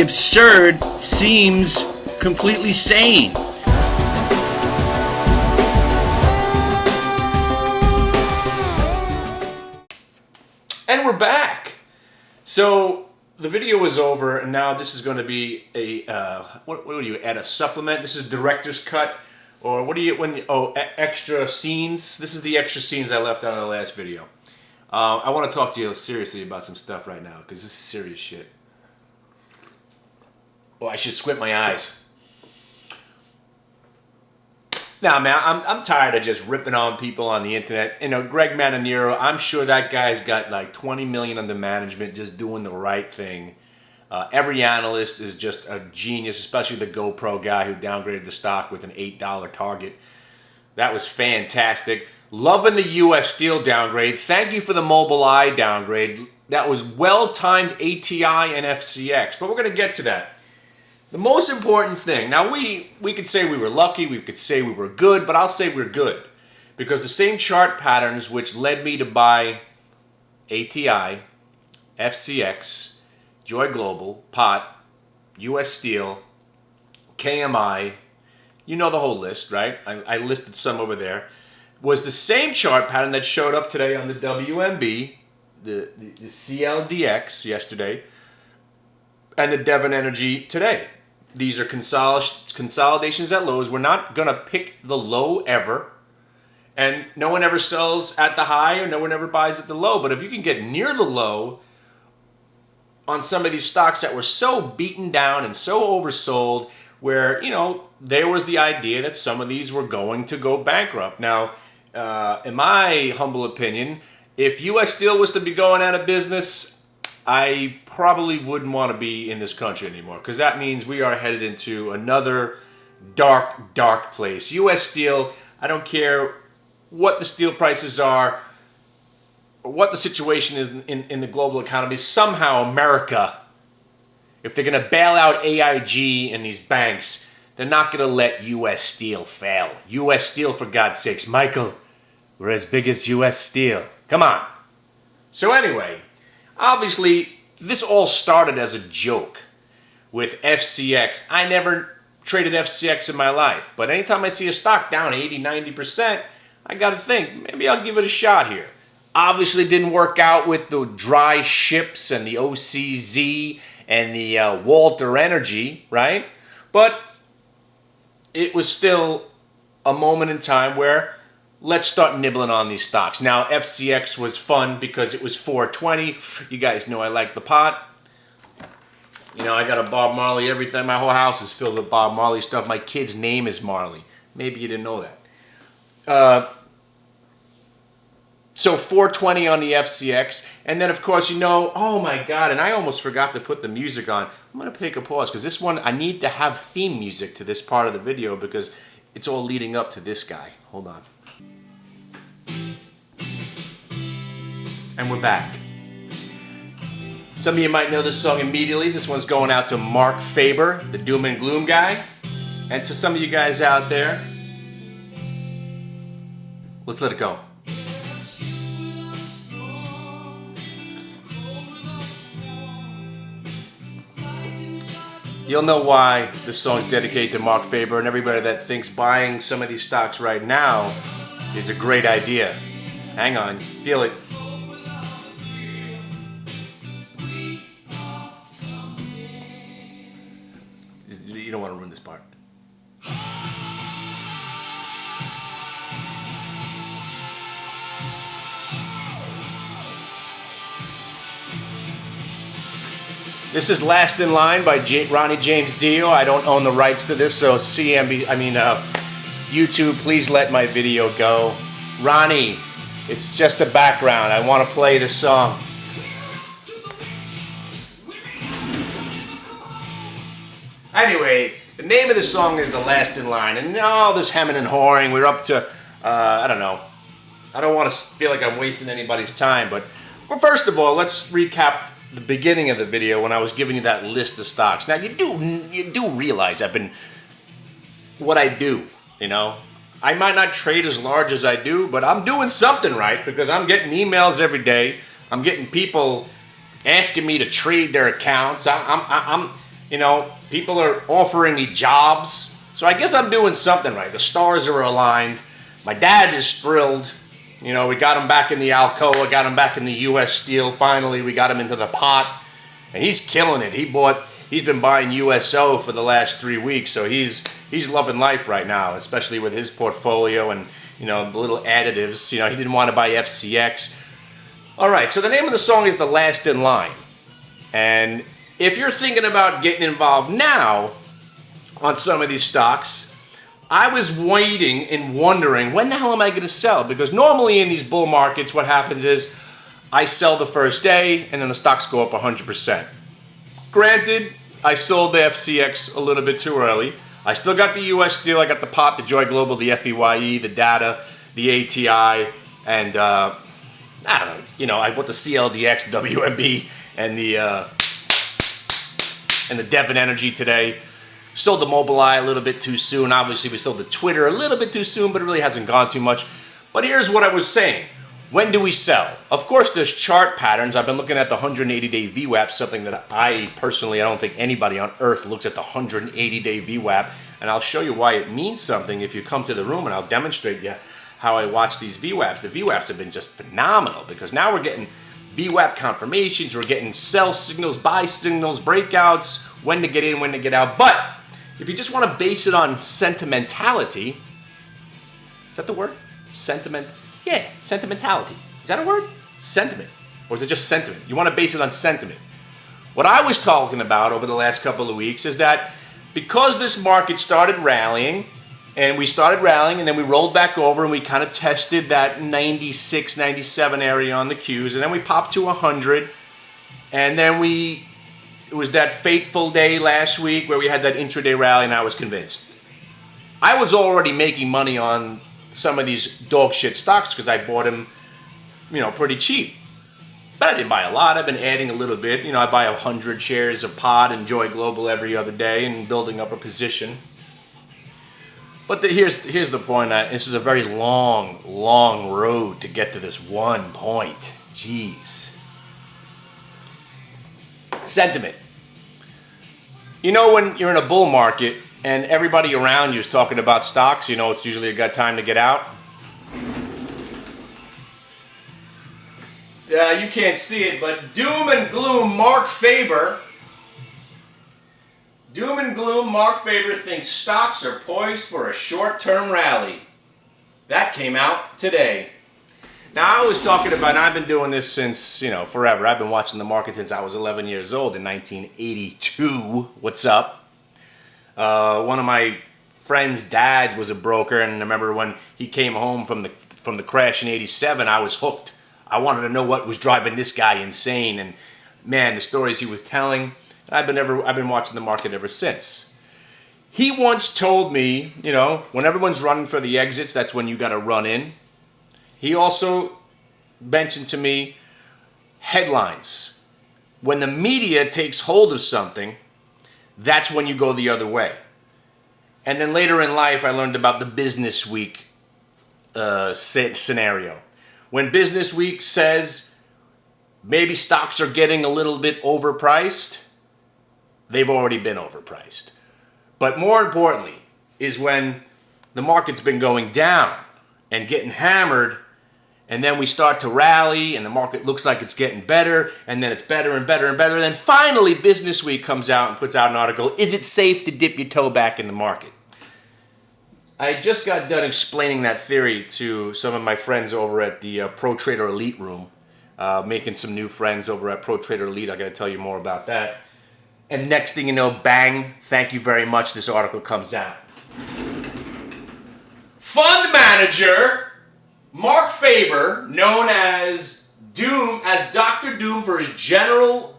absurd seems completely sane. And we're back. So the video was over, and now this is going to be a what do you add, a supplement? This is director's cut, or what do you extra scenes? This is the extra scenes I left out of the last video. I want to talk to you seriously about some stuff right now because this is serious shit. Oh, I should squint my eyes. Nah, man, I'm tired of just ripping on people on the internet. You know, Greg Mananiero, I'm sure that guy's got like 20 million under management just doing the right thing. Every analyst is just a genius, especially the GoPro guy who downgraded the stock with an $8 target. That was fantastic. Loving the US Steel downgrade. Thank you for the Mobileye downgrade. That was well-timed ATI and FCX, but we're going to get to that. The most important thing, now we could say we were lucky, we could say we were good, but I'll say we're good. Because the same chart patterns which led me to buy ATI, FCX, Joy Global, POT, US Steel, KMI, you know the whole list, right? I listed some over there. Was the same chart pattern that showed up today on the WMB, the CLDX yesterday, and the Devon Energy today. These are consolidations at lows. We're not going to pick the low ever. And no one ever sells at the high or no one ever buys at the low. But if you can get near the low on some of these stocks that were so beaten down and so oversold, where, you know, there was the idea that some of these were going to go bankrupt. Now, in my humble opinion, if US Steel was to be going out of business, I probably wouldn't want to be in this country anymore, because that means we are headed into another dark, dark place. US Steel, I don't care what the steel prices are or what the situation is in the global economy. Somehow America, if they're going to bail out AIG and these banks, they're not going to let US Steel fail. US Steel, for God's sakes. Michael, we're as big as US Steel. Come on. So anyway, obviously, this all started as a joke with FCX. I never traded FCX in my life, but anytime I see a stock down 80, 90%, I got to think, maybe I'll give it a shot here. Obviously, didn't work out with the dry ships and the OCZ and the Walter Energy, right? But it was still a moment in time where let's start nibbling on these stocks. Now, FCX was fun because it was 420. You guys know I like the pot. You know, I got a Bob Marley everything. My whole house is filled with Bob Marley stuff. My kid's name is Marley. Maybe you didn't know that. So 420 on the FCX. And then, of course, you know, oh my God, and I almost forgot to put the music on. I'm going to take a pause because this one, I need to have theme music to this part of the video because it's all leading up to this guy. Hold on. And we're back. Some of you might know this song immediately. This one's going out to Mark Faber, the doom and gloom guy. And to some of you guys out there, let's let it go. You'll know why this song's dedicated to Mark Faber and everybody that thinks buying some of these stocks right now is a great idea. Hang on, feel it. You don't want to ruin this part. This is Last in Line by Ronnie James Dio. I don't own the rights to this, so YouTube, please let my video go. Ronnie, it's just a background. I want to play the song. Anyway, the name of the song is The Last in Line. And all this hemming and hawing, we're up to, I don't know. I don't want to feel like I'm wasting anybody's time, but well, first of all, let's recap the beginning of the video when I was giving you that list of stocks. Now, you do realize what I do, you know. I might not trade as large as I do, but I'm doing something right because I'm getting emails every day. I'm getting people asking me to trade their accounts. You know, people are offering me jobs. So I guess I'm doing something right. The stars are aligned. My dad is thrilled. You know, we got him back in the Alcoa, got him back in the U.S. Steel. Finally, we got him into the pot. And he's killing it. He's been buying USO for the last 3 weeks. So he's loving life right now, especially with his portfolio and, you know, the little additives. You know, he didn't want to buy FCX. All right, so the name of the song is The Last in Line. And if you're thinking about getting involved now on some of these stocks, I was waiting and wondering, when the hell am I going to sell? Because normally in these bull markets, what happens is I sell the first day and then the stocks go up 100%. Granted, I sold the FCX a little bit too early. I still got the US Steel, I got the POP, the Joy Global, the FEYE, the Data, the ATI, and I don't know, you know, I bought the CLDX, WMB, and the Devon Energy today. Sold the Mobileye a little bit too soon. Obviously, we sold the Twitter a little bit too soon, but it really hasn't gone too much. But here's what I was saying. When do we sell? Of course, there's chart patterns. I've been looking at the 180-day VWAP, something that I don't think anybody on earth looks at the 180-day VWAP. And I'll show you why it means something if you come to the room, and I'll demonstrate you how I watch these VWAPs. The VWAPs have been just phenomenal because now we're getting VWAP confirmations, we're getting sell signals, buy signals, breakouts, when to get in, when to get out. But if you just want to base it on sentimentality, is that the word? Sentiment? Yeah, sentimentality. Is that a word? Sentiment. Or is it just sentiment? You want to base it on sentiment. What I was talking about over the last couple of weeks is that because this market started rallying, and we started rallying, and then we rolled back over, and we kind of tested that 96, 97 area on the Qs, and then we popped to 100, and then it was that fateful day last week where we had that intraday rally, and I was convinced. I was already making money on some of these dog shit stocks because I bought them, you know, pretty cheap. But I didn't buy a lot. I've been adding a little bit. You know, I buy 100 shares of POD and Joy Global every other day and building up a position. But here's the point. This is a very long, long road to get to this one point. Jeez. Sentiment. You know, when you're in a bull market and everybody around you is talking about stocks, you know it's usually a good time to get out. You can't see it, but doom and gloom Mark Faber. Doom and gloom Mark Faber thinks stocks are poised for a short-term rally. That came out today. Now, I was talking about, I've been doing this since, you know, forever. I've been watching the market since I was 11 years old in 1982. What's up? One of my friend's dad was a broker, and I remember when he came home from the crash in 87, I was hooked. I wanted to know what was driving this guy insane, and man, the stories he was telling, I've been watching the market ever since. He once told me, you know, when everyone's running for the exits, that's when you got to run in. He also mentioned to me headlines. When the media takes hold of something, that's when you go the other way. And then later in life, I learned about the Business Week scenario. When Business Week says maybe stocks are getting a little bit overpriced, they've already been overpriced. But more importantly is when the market's been going down and getting hammered, and then we start to rally and the market looks like it's getting better, and then it's better and better and better, and then finally Business Week comes out and puts out an article, is it safe to dip your toe back in the market? I just got done explaining that theory to some of my friends over at the Pro Trader Elite room, making some new friends over at Pro Trader Elite. I got to tell you more about that. And next thing you know, bang, thank you very much, this article comes out. Fund manager Mark Faber, known as Doom, as Dr. Doom for his general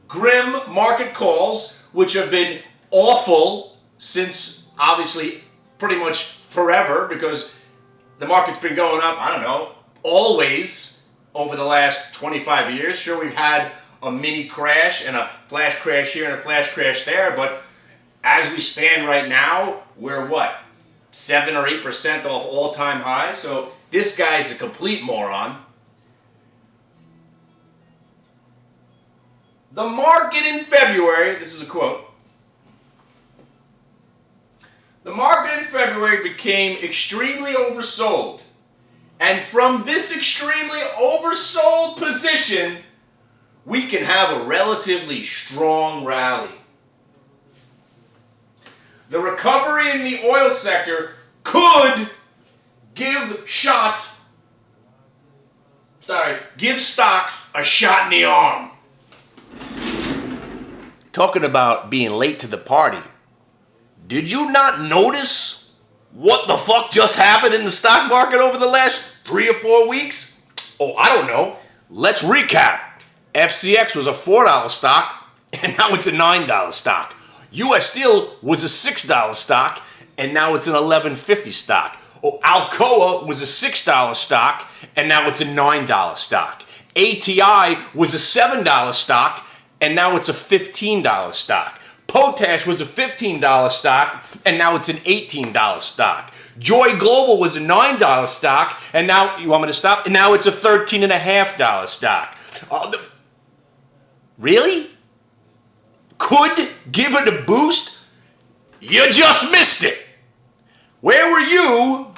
grim market calls, which have been awful since obviously pretty much forever, because the market's been going up, I don't know, always over the last 25 years. Sure, we've had a mini crash and a flash crash here and a flash crash there, but as we stand right now, we're what, 7 or 8% off all-time highs? So this guy's a complete moron. The market in February, this is a quote, The market in February became extremely oversold. And from this extremely oversold position, we can have a relatively strong rally. The recovery in the oil sector could give stocks a shot in the arm. Talking about being late to the party. Did you not notice what the fuck just happened in the stock market over the last 3 or 4 weeks? Oh, I don't know. Let's recap. FCX was a $4 stock, and now it's a $9 stock. US Steel was a $6 stock, and now it's an $11.50 stock. Oh, Alcoa was a $6 stock, and now it's a $9 stock. ATI was a $7 stock, and now it's a $15 stock. Potash was a $15 stock, and now it's an $18 stock. Joy Global was a $9 stock, and now, you want me to stop? And now it's a $13.50 stock. Really? Could give it a boost? You just missed it. Where were you?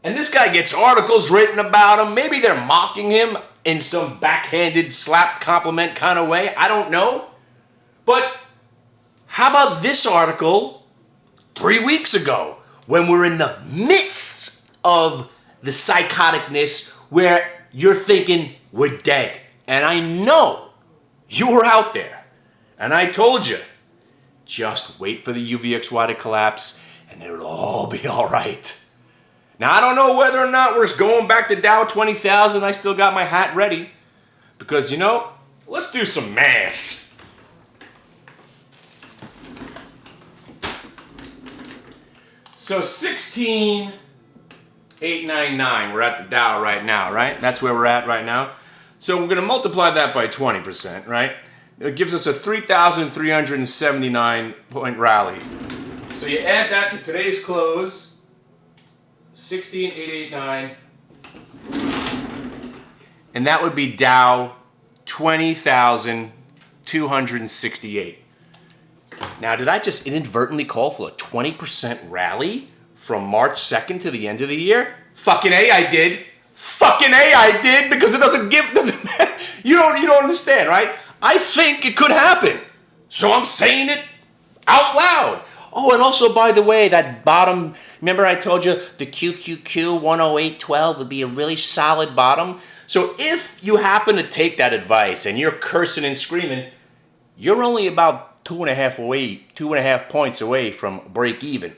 And this guy gets articles written about him. Maybe they're mocking him in some backhanded slap compliment kind of way. I don't know. But how about this article 3 weeks ago when we're in the midst of the psychoticness where you're thinking we're dead? And I know you were out there. And I told you, just wait for the UVXY to collapse and it'll all be all right. Now, I don't know whether or not we're going back to Dow 20,000. I still got my hat ready. Because, let's do some math. So 16,899, we're at the Dow right now, right? That's where we're at right now. So we're going to multiply that by 20%, right? It gives us a 3,379 point rally. So you add that to today's close, 16,889, and that would be Dow 20,268. Now, did I just inadvertently call for a 20% rally from March 2nd to the end of the year? Fucking A, I did. Fucking A, I did, because it doesn't matter. You don't understand, right? I think it could happen. So I'm saying it out loud. Oh, and also, by the way, that bottom, remember I told you the QQQ 108.12 would be a really solid bottom? So if you happen to take that advice and you're cursing and screaming, you're only about 2.5 points away from break even.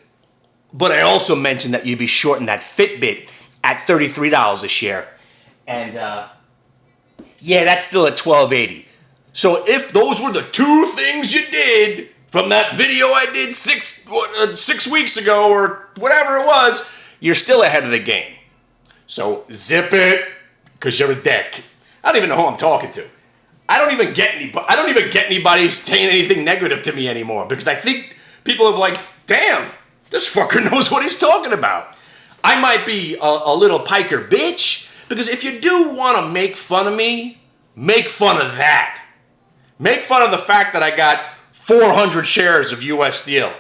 But I also mentioned that you'd be shorting that Fitbit at $33 a share. And yeah, that's still at $12.80. So if those were the two things you did from that video I did 6 weeks ago or whatever it was, you're still ahead of the game. So zip it, because you're a dick. I don't even know who I'm talking to. I don't even get anybody saying anything negative to me anymore, because I think people are like, damn, this fucker knows what he's talking about. I might be a little piker bitch, because if you do want to make fun of me, make fun of that. Make fun of the fact that I got 400 shares of US Steel,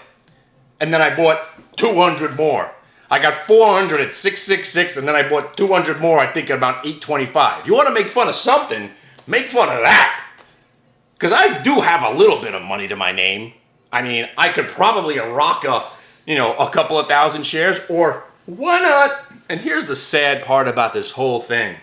and then I bought 200 more. I got 400 at 666, and then I bought 200 more, I think, at about 825. You want to make fun of something, make fun of that. Because I do have a little bit of money to my name. I mean, I could probably rock a couple of thousand shares, or why not? And here's the sad part about this whole thing.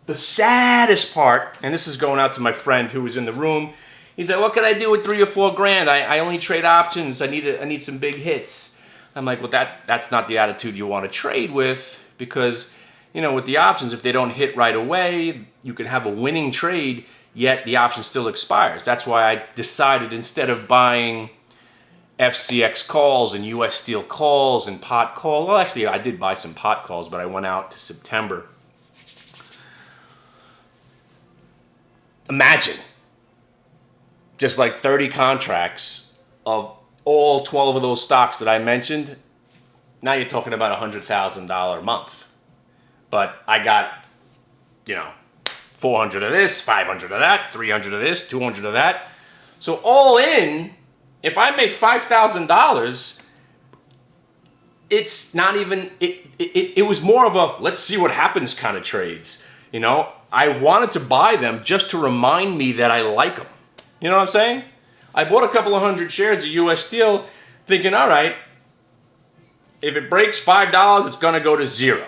The saddest part, and this is going out to my friend who was in the room. He said, what can I do with 3 or 4 grand? I only trade options. I need some big hits. I'm like, well, that's not the attitude you want to trade with, because, with the options, if they don't hit right away, you can have a winning trade, yet the option still expires. That's why I decided, instead of buying FCX calls and US Steel calls and pot calls, well, actually, I did buy some pot calls, but I went out to September. Imagine just like 30 contracts of all 12 of those stocks that I mentioned. Now you're talking about $100,000 a month. But I got, 400 of this, 500 of that, 300 of this, 200 of that. So all in, if I make $5,000, it's not even, it was more of a let's see what happens kind of trades. You know, I wanted to buy them just to remind me that I like them. You know what I'm saying? I bought a couple of hundred shares of US Steel thinking, all right, if it breaks $5, it's going to go to zero.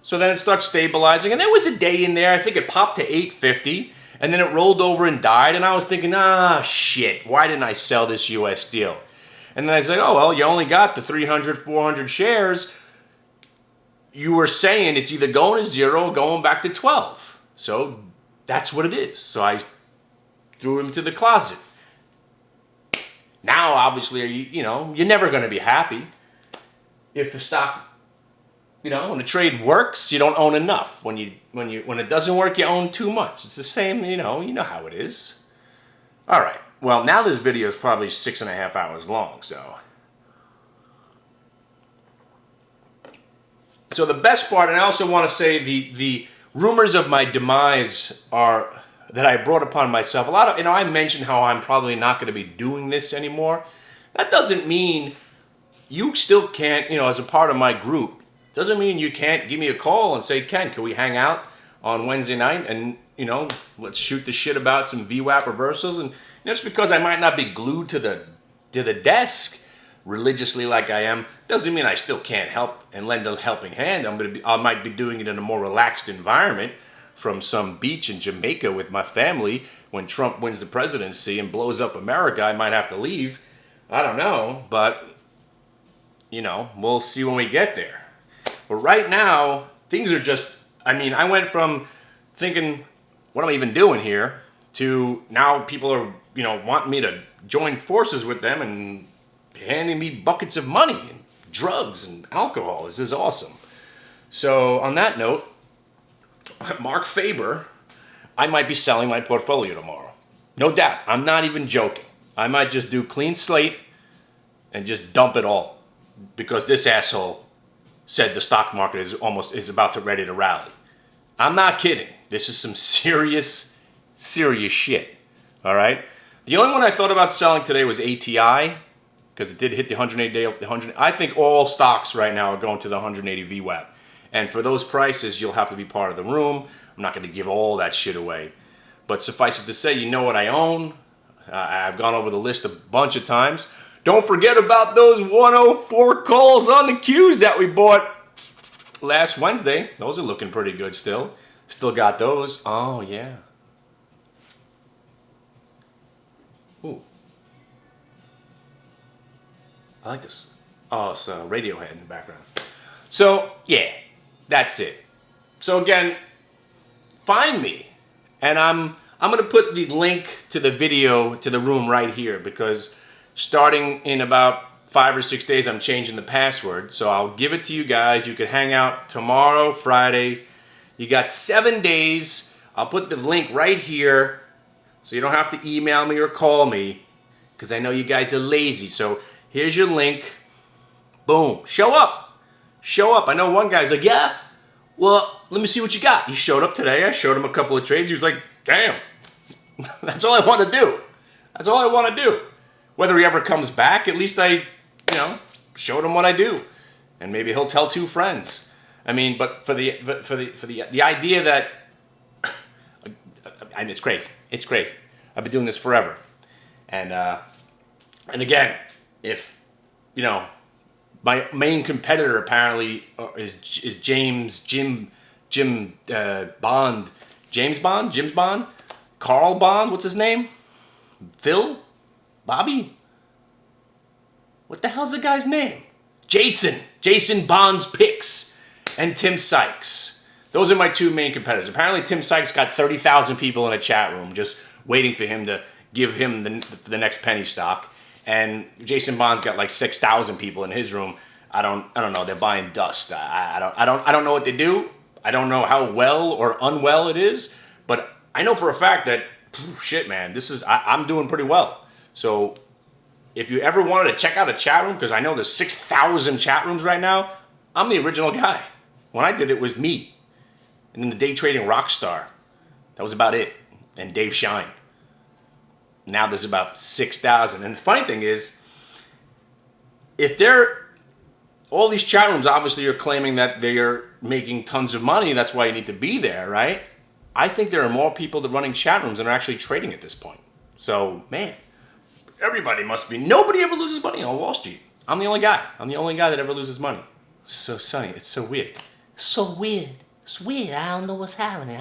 So then it starts stabilizing. And there was a day in there, I think it popped to 850. And then it rolled over and died. And I was thinking, shit, why didn't I sell this US Steel? And then I said, oh, well, you only got the 300, 400 shares. You were saying it's either going to zero or going back to 12. So that's what it is. So I threw him to the closet. Now, obviously, you're never going to be happy. If the stock, when the trade works, you don't own enough. When it doesn't work, you own too much. It's the same, you know how it is. All right. Well, now this video is probably 6.5 hours long, So the best part, and I also want to say the rumors of my demise are that I brought upon myself. A lot of, I mentioned how I'm probably not going to be doing this anymore. That doesn't mean you still can't, as a part of my group, doesn't mean you can't give me a call and say, Ken, can we hang out on Wednesday night and, let's shoot the shit about some VWAP reversals. And just because I might not be glued to the desk religiously like I am, doesn't mean I still can't help and lend a helping hand. I might be doing it in a more relaxed environment from some beach in Jamaica with my family. When Trump wins the presidency and blows up America, I might have to leave. I don't know, but we'll see when we get there. But right now, things are just, I went from thinking, what am I even doing here, to now people are, wanting me to join forces with them and handing me buckets of money and drugs and alcohol. This is awesome. So on that note, Mark Faber, I might be selling my portfolio tomorrow. No doubt. I'm not even joking. I might just do clean slate and just dump it all because this asshole said the stock market is about to ready to rally. I'm not kidding. This is some serious shit. All right. The only one I thought about selling today was ATI because it did hit the 180 day. I think all stocks right now are going to the 180 VWAP. And for those prices, you'll have to be part of the room. I'm not going to give all that shit away. But suffice it to say, you know what I own. I've gone over the list a bunch of times. Don't forget about those 104 calls on the Qs that we bought last Wednesday. Those are looking pretty good still. Still got those. Oh, yeah. Ooh. I like this. Oh, it's Radiohead in the background. So, yeah, that's it. So, again, find me. And I'm going to put the link to the video to the room right here because starting in about 5 or 6 days, I'm changing the password. So I'll give it to you guys. You can hang out tomorrow, Friday. You got 7 days. I'll put the link right here so you don't have to email me or call me because I know you guys are lazy. So here's your link. Boom. Show up. Show up. I know one guy's like, yeah, well, let me see what you got. He showed up today. I showed him a couple of trades. He was like, damn. That's all I want to do. That's all I want to do. Whether he ever comes back, at least I, showed him what I do, and maybe he'll tell 2 friends. But for the idea that, it's crazy. It's crazy. I've been doing this forever, and again, if my main competitor apparently is Jim Bond, Carl Bond. What's his name? Phil. Bobby? What the hell's the guy's name? Jason Bond's Picks and Tim Sykes. Those are my 2 main competitors. Apparently Tim Sykes got 30,000 people in a chat room just waiting for him to give him the next penny stock. And Jason Bond's got like 6,000 people in his room. I don't know. They're buying dust. I don't know what they do. I don't know how well or unwell it is, but I know for a fact that shit, man, I'm doing pretty well. So if you ever wanted to check out a chat room, because I know there's 6,000 chat rooms right now, I'm the original guy. When I did it was me. And then the day trading rock star. That was about it. And Dave Shine. Now there's about 6,000. And the funny thing is, if they're all these chat rooms obviously are claiming that they are making tons of money. That's why you need to be there, right? I think there are more people that running chat rooms than are actually trading at this point. So, man, everybody must be. Nobody ever loses money on Wall Street. I'm the only guy. I'm the only guy that ever loses money. So, Sonny, it's so weird. So weird. It's weird. I don't know what's happening.